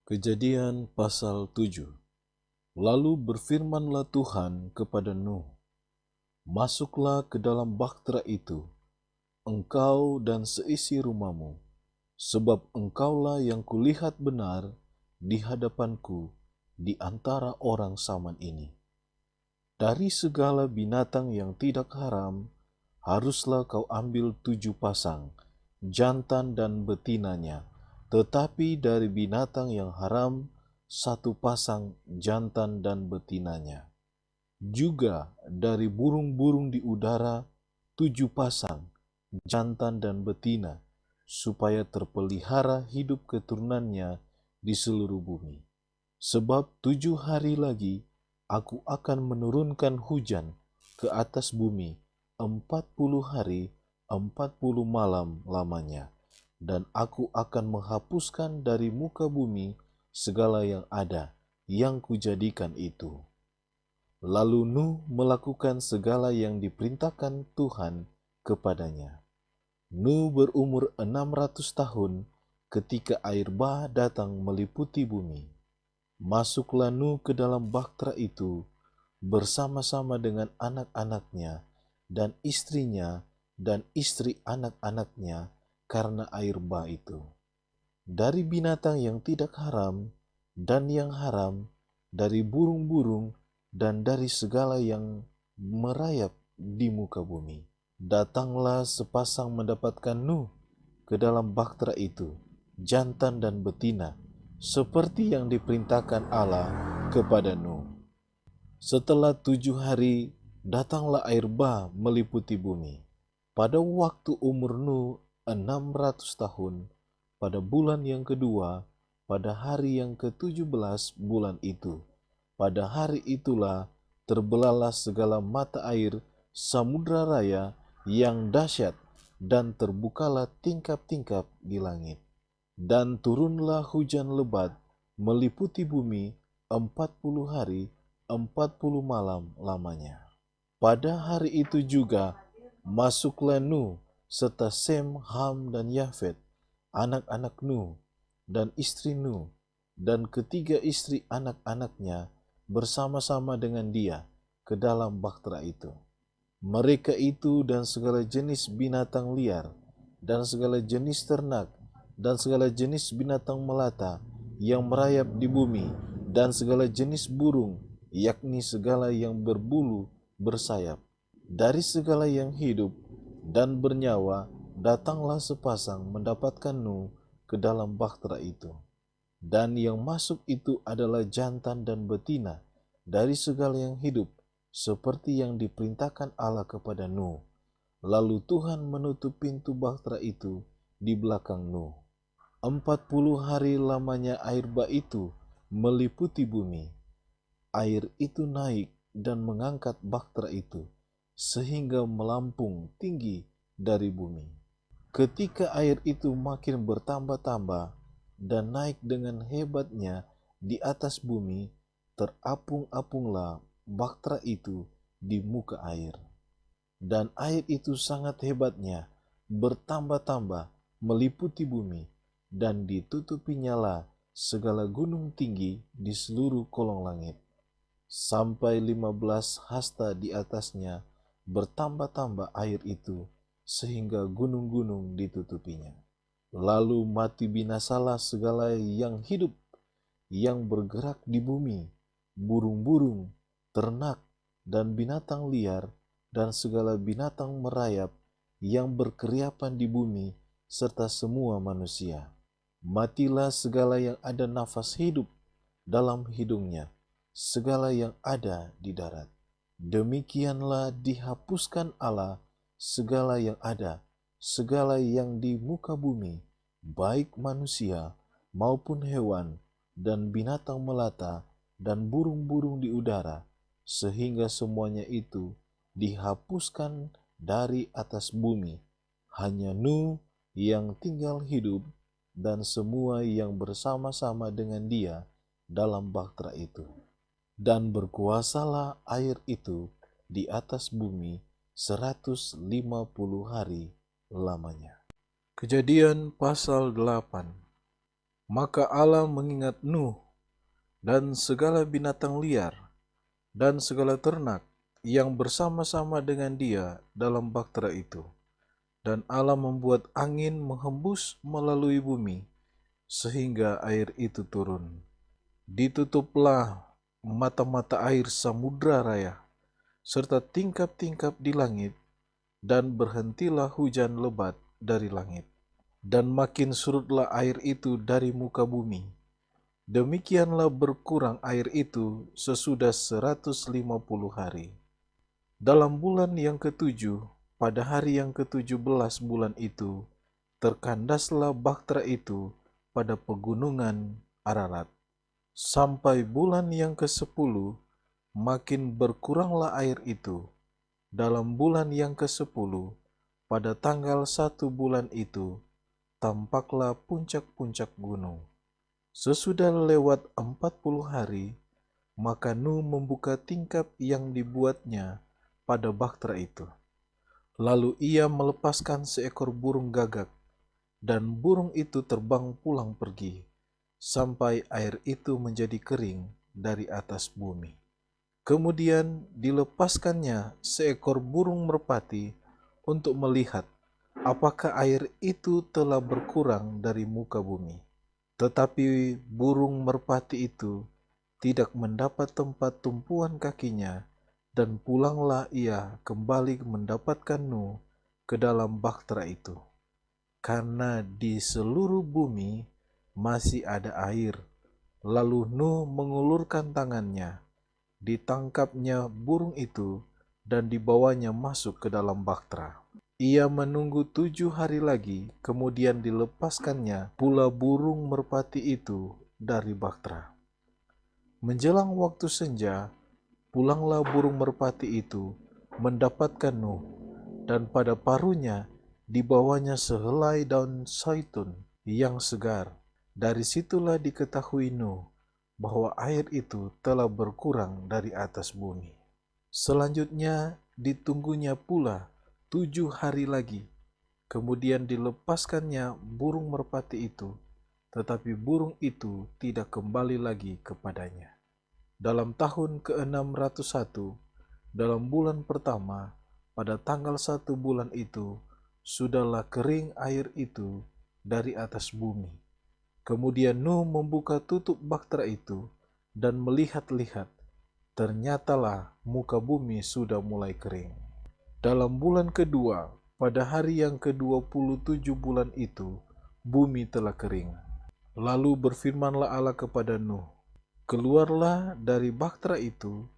Kejadian pasal 7. Lalu berfirmanlah Tuhan kepada Nuh, "Masuklah ke dalam bahtera itu, engkau dan seisi rumahmu, sebab engkaulah yang kulihat benar di hadapanku di antara orang zaman ini. Dari segala binatang yang tidak haram, haruslah kau ambil 7 pasang, jantan dan betinanya, tetapi dari binatang yang haram, 1 pasang jantan dan betinanya. Juga dari burung-burung di udara, 7 pasang, jantan dan betina, supaya terpelihara hidup keturunannya di seluruh bumi. Sebab 7 hari lagi aku akan menurunkan hujan ke atas bumi 40 hari 40 malam lamanya, dan aku akan menghapuskan dari muka bumi segala yang ada yang kujadikan itu." Lalu Nuh melakukan segala yang diperintahkan Tuhan kepadanya. Nuh berumur 600 tahun ketika air bah datang meliputi bumi. Masuklah Nuh ke dalam bahtera itu bersama-sama dengan anak-anaknya dan istrinya dan istri anak-anaknya karena air bah itu. Dari binatang yang tidak haram dan yang haram, dari burung-burung dan dari segala yang merayap di muka bumi. Datanglah sepasang mendapatkan Nuh ke dalam bahtera itu, jantan dan betina, seperti yang diperintahkan Allah kepada Nuh. Setelah 7 hari, datanglah air bah meliputi bumi. Pada waktu umur Nuh 600 tahun, pada bulan yang kedua, pada hari yang ke-17 bulan itu, pada hari itulah terbelahlah segala mata air samudra raya yang dahsyat, dan terbukalah tingkap-tingkap di langit. Dan turunlah hujan lebat meliputi bumi 40 hari 40 malam lamanya. Pada hari itu juga masuklah Nuh serta Sem, Ham, dan Yafet, anak-anak Nuh, dan istri Nuh, dan ketiga istri anak-anaknya bersama-sama dengan dia ke dalam bahtera itu. Mereka itu dan segala jenis binatang liar, dan segala jenis ternak, dan segala jenis binatang melata yang merayap di bumi, dan segala jenis burung, yakni segala yang berbulu bersayap. Dari segala yang hidup dan bernyawa, datanglah sepasang mendapatkan Nuh ke dalam bahtera itu. Dan yang masuk itu adalah jantan dan betina dari segala yang hidup, seperti yang diperintahkan Allah kepada Nuh. Lalu Tuhan menutup pintu bahtera itu di belakang Nuh. 40 hari lamanya air bah itu meliputi bumi. Air itu naik dan mengangkat bahtera itu, sehingga melampung tinggi dari bumi. Ketika air itu makin bertambah-tambah dan naik dengan hebatnya di atas bumi, terapung-apunglah bahtera itu di muka air. Dan air itu sangat hebatnya, bertambah-tambah, meliputi bumi, dan ditutupinyalah segala gunung tinggi di seluruh kolong langit. Sampai 15 hasta di atasnya, bertambah-tambah air itu, sehingga gunung-gunung ditutupinya. Lalu mati binasalah segala yang hidup, yang bergerak di bumi, burung-burung, ternak, dan binatang liar, dan segala binatang merayap yang berkeriapan di bumi, serta semua manusia. Matilah segala yang ada nafas hidup dalam hidungnya, segala yang ada di darat. Demikianlah dihapuskan Allah segala yang ada, segala yang di muka bumi, baik manusia maupun hewan, dan binatang melata, dan burung-burung di udara, sehingga semuanya itu dihapuskan dari atas bumi. Hanya Nuh yang tinggal hidup, dan semua yang bersama-sama dengan dia dalam bahtera itu. Dan berkuasalah air itu di atas bumi 150 hari lamanya. Kejadian pasal 8. Maka Allah mengingat Nuh dan segala binatang liar dan segala ternak yang bersama-sama dengan dia dalam bahtera itu. Dan Allah membuat angin menghembus melalui bumi, sehingga air itu turun. Ditutuplah mata-mata air samudra raya, serta tingkap-tingkap di langit, dan berhentilah hujan lebat dari langit. Dan makin surutlah air itu dari muka bumi. Demikianlah berkurang air itu sesudah 150 hari. Dalam bulan yang ketujuh, pada hari yang ke-17 bulan itu, terkandaslah bahtera itu pada pegunungan Ararat. Sampai bulan yang ke-10, makin berkuranglah air itu. Dalam bulan yang ke-10, pada tanggal 1 bulan itu, tampaklah puncak-puncak gunung. Sesudah lewat 40 hari, maka Nuh membuka tingkap yang dibuatnya pada bahtera itu. Lalu ia melepaskan seekor burung gagak, dan burung itu terbang pulang pergi, sampai air itu menjadi kering dari atas bumi. Kemudian dilepaskannya seekor burung merpati untuk melihat apakah air itu telah berkurang dari muka bumi. Tetapi burung merpati itu tidak mendapat tempat tumpuan kakinya, dan pulanglah ia kembali mendapatkan Nuh ke dalam bahtera itu. Karena di seluruh bumi masih ada air. Lalu Nuh mengulurkan tangannya, ditangkapnya burung itu, dan dibawanya masuk ke dalam bahtera. Ia menunggu 7 hari lagi, kemudian dilepaskannya pula burung merpati itu dari bahtera. Menjelang waktu senja, pulanglah burung merpati itu mendapatkan Nuh, dan pada paruhnya dibawanya sehelai daun zaitun yang segar. Dari situlah diketahui Nuh bahwa air itu telah berkurang dari atas bumi. Selanjutnya ditunggunya pula 7 hari lagi, kemudian dilepaskannya burung merpati itu, tetapi burung itu tidak kembali lagi kepadanya. Dalam tahun ke-601, dalam bulan pertama, pada tanggal 1 bulan itu, sudahlah kering air itu dari atas bumi. Kemudian Nuh membuka tutup bahtera itu dan melihat-lihat, ternyatalah muka bumi sudah mulai kering. Dalam bulan kedua, pada hari yang ke-27 bulan itu, bumi telah kering. Lalu berfirmanlah Allah kepada Nuh, "Keluarlah dari bahtera itu,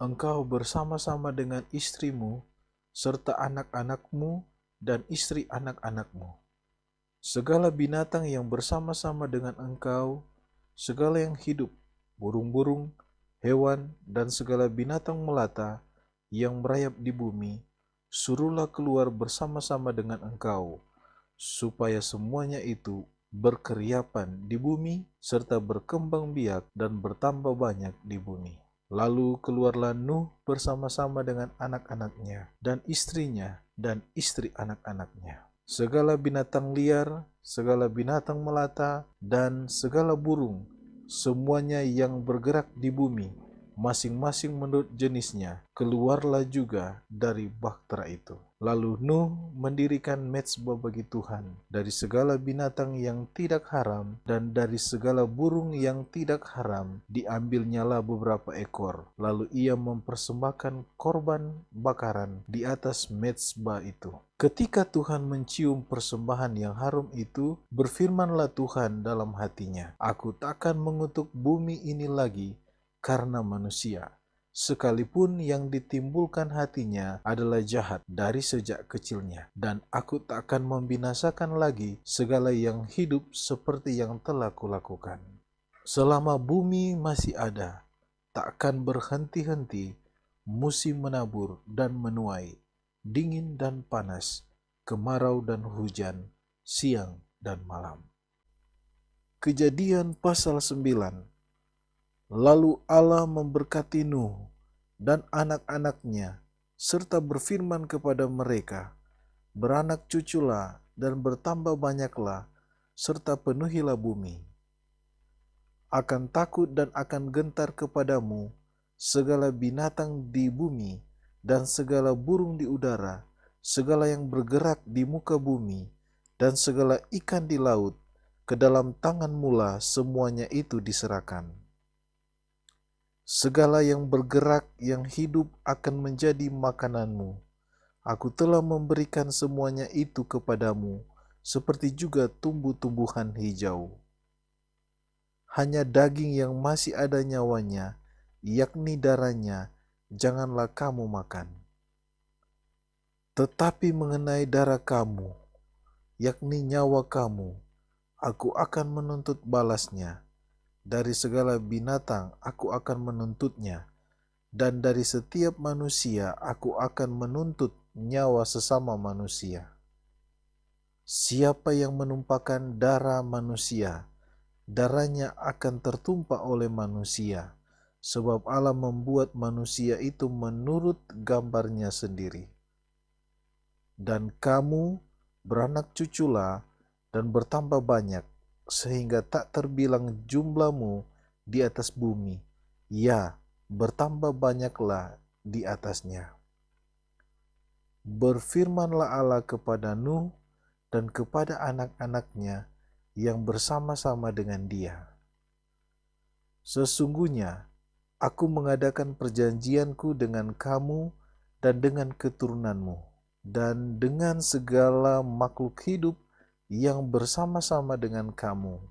engkau bersama-sama dengan istrimu, serta anak-anakmu dan istri anak-anakmu. Segala binatang yang bersama-sama dengan engkau, segala yang hidup, burung-burung, hewan, dan segala binatang melata yang merayap di bumi, suruhlah keluar bersama-sama dengan engkau, supaya semuanya itu berkeriapan di bumi, serta berkembang biak dan bertambah banyak di bumi." Lalu keluarlah Nuh bersama-sama dengan anak-anaknya, dan istrinya, dan istri anak-anaknya. Segala binatang liar, segala binatang melata, dan segala burung, semuanya yang bergerak di bumi, masing-masing menurut jenisnya, keluarlah juga dari bahtera itu. Lalu Nuh mendirikan mezbah bagi Tuhan dari segala binatang yang tidak haram dan dari segala burung yang tidak haram. Diambilnyalah beberapa ekor, lalu ia mempersembahkan korban bakaran di atas mezbah itu. Ketika Tuhan mencium persembahan yang harum itu, berfirmanlah Tuhan dalam hatinya, "Aku takkan mengutuk bumi ini lagi karena manusia, sekalipun yang ditimbulkan hatinya adalah jahat dari sejak kecilnya, dan aku tak akan membinasakan lagi segala yang hidup seperti yang telah kulakukan. Selama bumi masih ada, tak akan berhenti-henti musim menabur dan menuai, dingin dan panas, kemarau dan hujan, siang dan malam." Kejadian pasal 9. Lalu Allah memberkati Nuh dan anak-anaknya, serta berfirman kepada mereka, "Beranak cuculah dan bertambah banyaklah, serta penuhilah bumi. akan takut dan akan gentar kepadamu segala binatang di bumi dan segala burung di udara, segala yang bergerak di muka bumi, dan segala ikan di laut, ke dalam tangan mula semuanya itu diserahkan. Segala yang bergerak yang hidup akan menjadi makananmu. Aku telah memberikan semuanya itu kepadamu, seperti juga tumbuh-tumbuhan hijau. Hanya daging yang masih ada nyawanya, yakni darahnya, janganlah kamu makan. Tetapi mengenai darah kamu, yakni nyawa kamu, aku akan menuntut balasnya. Dari segala binatang aku akan menuntutnya, dan dari setiap manusia aku akan menuntut nyawa sesama manusia. Siapa yang menumpahkan darah manusia, darahnya akan tertumpah oleh manusia, sebab Allah membuat manusia itu menurut gambarnya sendiri. Dan kamu beranak cuculah dan bertambah banyak, sehingga tak terbilang jumlahmu di atas bumi, ya, bertambah banyaklah di atasnya. Berfirmanlah Allah kepada Nuh dan kepada anak-anaknya yang bersama-sama dengan dia. Sesungguhnya aku mengadakan perjanjianku dengan kamu dan dengan keturunanmu, dan dengan segala makhluk hidup yang bersama-sama dengan kamu,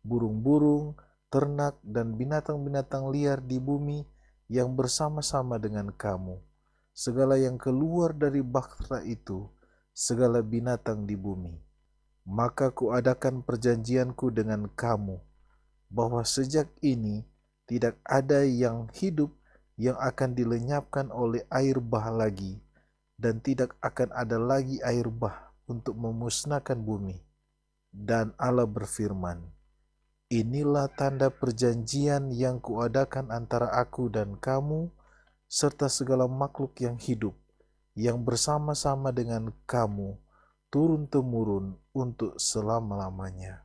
burung-burung, ternak, dan binatang-binatang liar di bumi yang bersama-sama dengan kamu, segala yang keluar dari bahtera itu, segala binatang di bumi. Maka kuadakan perjanjianku dengan kamu, bahwa sejak ini tidak ada yang hidup yang akan dilenyapkan oleh air bah lagi, dan tidak akan ada lagi air bah untuk memusnahkan bumi. Dan Allah berfirman, inilah tanda perjanjian yang kuadakan antara aku dan kamu, serta segala makhluk yang hidup, yang bersama-sama dengan kamu, turun-temurun untuk selama-lamanya.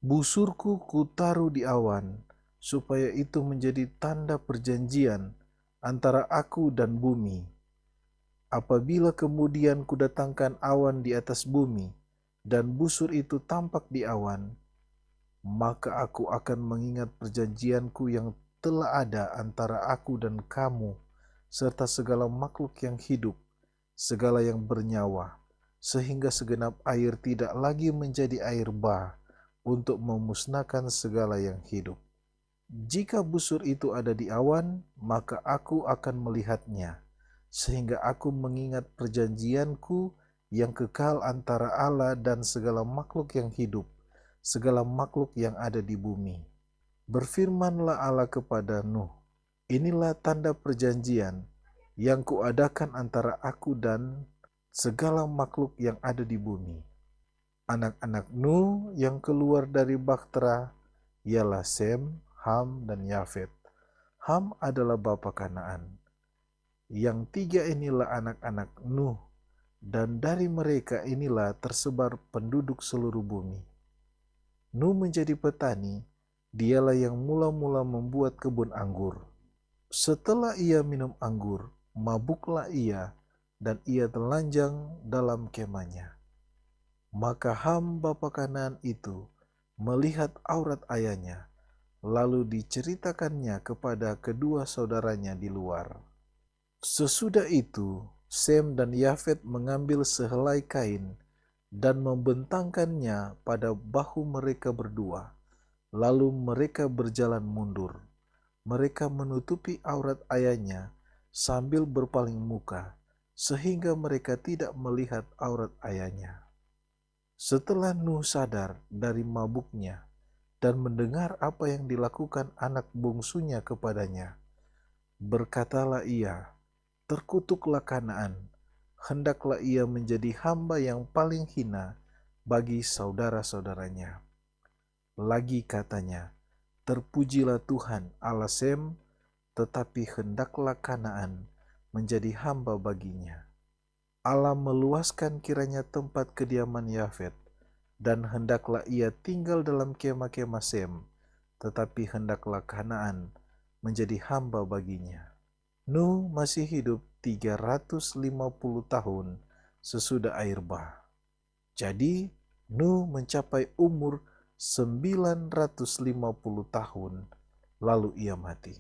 Busurku kutaruh di awan, supaya itu menjadi tanda perjanjian antara aku dan bumi. Apabila kemudian kudatangkan awan di atas bumi, dan busur itu tampak di awan, maka aku akan mengingat perjanjianku yang telah ada antara aku dan kamu, serta segala makhluk yang hidup, segala yang bernyawa, sehingga segenap air tidak lagi menjadi air bah untuk memusnahkan segala yang hidup. Jika busur itu ada di awan, maka aku akan melihatnya, sehingga aku mengingat perjanjianku yang kekal antara Allah dan segala makhluk yang hidup, segala makhluk yang ada di bumi. Berfirmanlah Allah kepada Nuh, inilah tanda perjanjian yang kuadakan antara aku dan segala makhluk yang ada di bumi. Anak-anak Nuh yang keluar dari bahtera ialah Sem, Ham, dan Yafet. Ham adalah bapa Kanaan. Yang tiga inilah anak-anak Nuh, dan dari mereka inilah tersebar penduduk seluruh bumi. Nuh menjadi petani, dialah yang mula-mula membuat kebun anggur. Setelah ia minum anggur, mabuklah ia, dan ia telanjang dalam kemahnya. Maka Ham bapa Kanaan itu melihat aurat ayahnya, lalu diceritakannya kepada kedua saudaranya di luar. Sesudah itu, Sem dan Yafet mengambil sehelai kain dan membentangkannya pada bahu mereka berdua. Lalu mereka berjalan mundur. Mereka menutupi aurat ayahnya sambil berpaling muka, sehingga mereka tidak melihat aurat ayahnya. Setelah Nuh sadar dari mabuknya dan mendengar apa yang dilakukan anak bungsunya kepadanya, berkatalah ia, terkutuklah Kanaan, hendaklah ia menjadi hamba yang paling hina bagi saudara-saudaranya. Lagi katanya, terpujilah Tuhan Allah Sem, tetapi hendaklah Kanaan menjadi hamba baginya. Allah meluaskan kiranya tempat kediaman Yafet, dan hendaklah ia tinggal dalam kemah-kemah Sem, tetapi hendaklah Kanaan menjadi hamba baginya. Nuh masih hidup 350 tahun sesudah air bah. Jadi Nuh mencapai umur 950 tahun, lalu ia mati.